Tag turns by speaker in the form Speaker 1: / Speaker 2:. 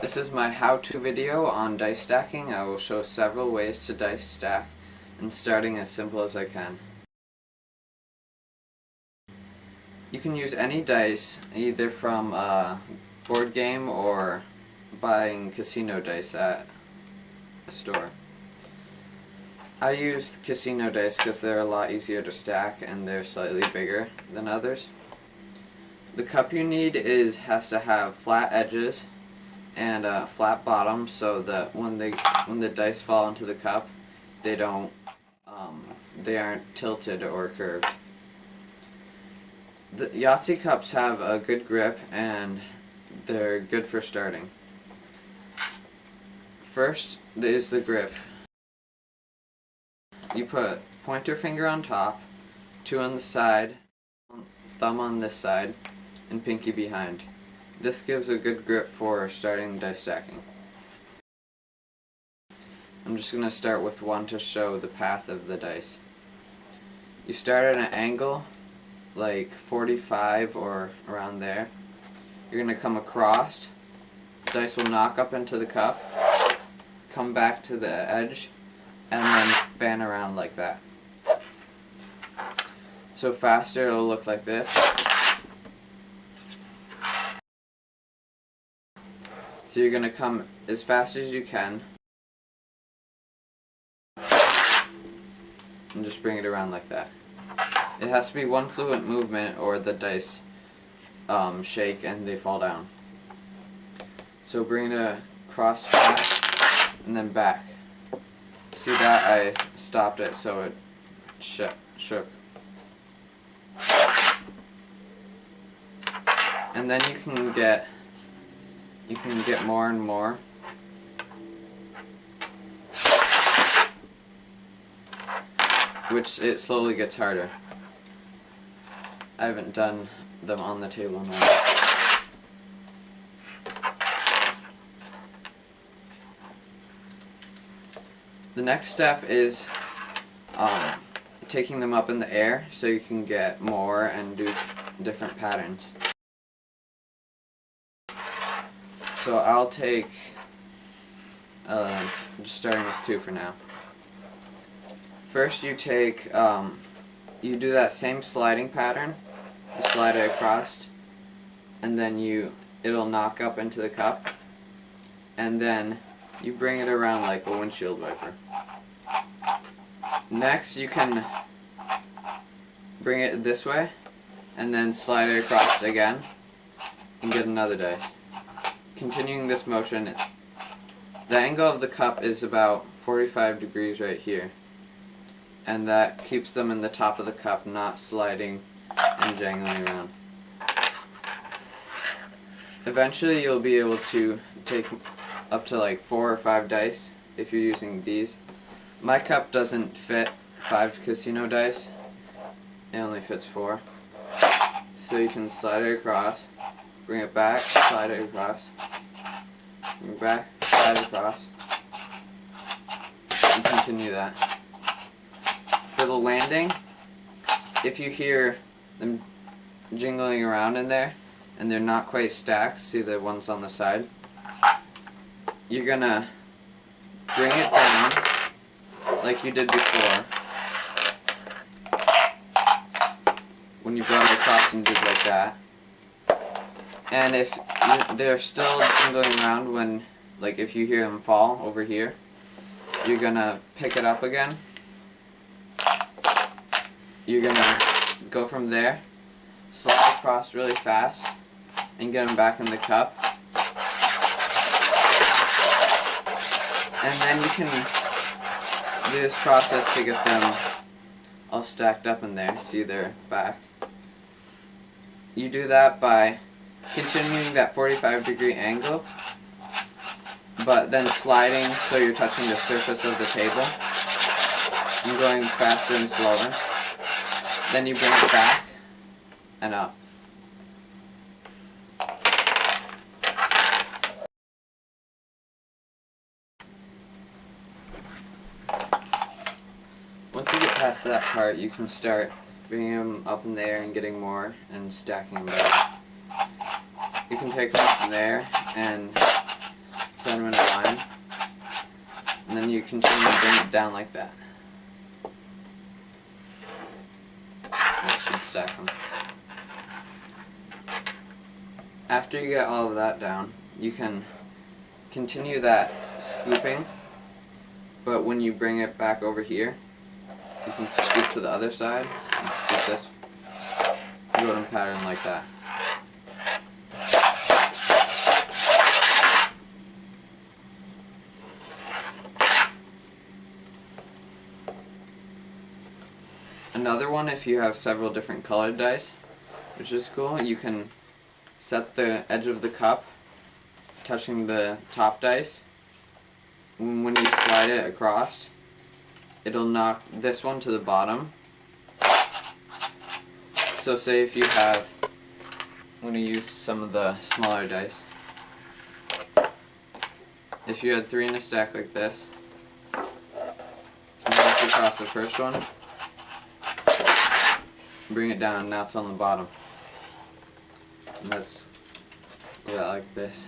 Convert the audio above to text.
Speaker 1: This is my how-to video on dice stacking. I will show several ways to dice stack, and starting as simple as I can. You can use any dice, either from a board game or buying casino dice at a store. I use casino dice because they're a lot easier to stack and they're slightly bigger than others. The cup you need has to have flat edges and a flat bottom, so that when the dice fall into the cup, they aren't tilted or curved. The Yahtzee cups have a good grip and they're good for starting. First is the grip. You put pointer finger on top, 2 on the side, thumb on this side, and pinky behind. This gives a good grip for starting dice stacking. I'm just going to start with 1 to show the path of the dice. You start at an angle, like 45 or around there. You're going to come across, dice will knock up into the cup, come back to the edge, and then fan around like that. So faster it'll look like this. So you're going to come as fast as you can and just bring it around like that. It has to be one fluent movement or the dice shake and they fall down. So bring it across back and then back. See that? I stopped it so it shook. And then you can get more and more. Which it slowly gets harder. I haven't done them on the table now. The next step is taking them up in the air so you can get more and do different patterns. So I'll take, just starting with 2 for now. First you take, you do that same sliding pattern. You slide it across, and then it'll knock up into the cup, and then you bring it around like a windshield wiper. Next you can bring it this way, and then slide it across again, and get another dice. Continuing this motion, the angle of the cup is about 45 degrees right here, and that keeps them in the top of the cup, not sliding and jangling around. Eventually you'll be able to take up to like 4 or 5 dice if you're using these. My cup doesn't fit 5 casino dice, it only fits 4. So you can slide it across, bring it back, slide it across, bring it back, slide it across, and continue that. For the landing, if you hear them jingling around in there and they're not quite stacked, see the ones on the side, you're gonna bring it down like you did before when you brought it across and did like that. And if they're still jingling around when, like if you hear them fall over here, you're gonna pick it up again. You're gonna go from there, slide across really fast, and get them back in the cup. And then you can do this process to get them all stacked up in there. See, they're back. You do that by continuing that 45-degree angle, but then sliding so you're touching the surface of the table and going faster and slower. Then you bring it back and up. Once you get past that part, you can start bringing them up in the air and getting more and stacking them back. You can take them from there and set them in a line, and then you continue to bring it down like that. That should stack them. After you get all of that down, you can continue that scooping, but when you bring it back over here, you can scoop to the other side and scoop this golden pattern like that. Another one, if you have several different colored dice, which is cool, you can set the edge of the cup touching the top dice. When you slide it across, it'll knock this one to the bottom. So say if you have, I'm going to use some of the smaller dice. If you had 3 in a stack like this, you knock across the first one, bring it down, and now it's on the bottom. And let's go out like this.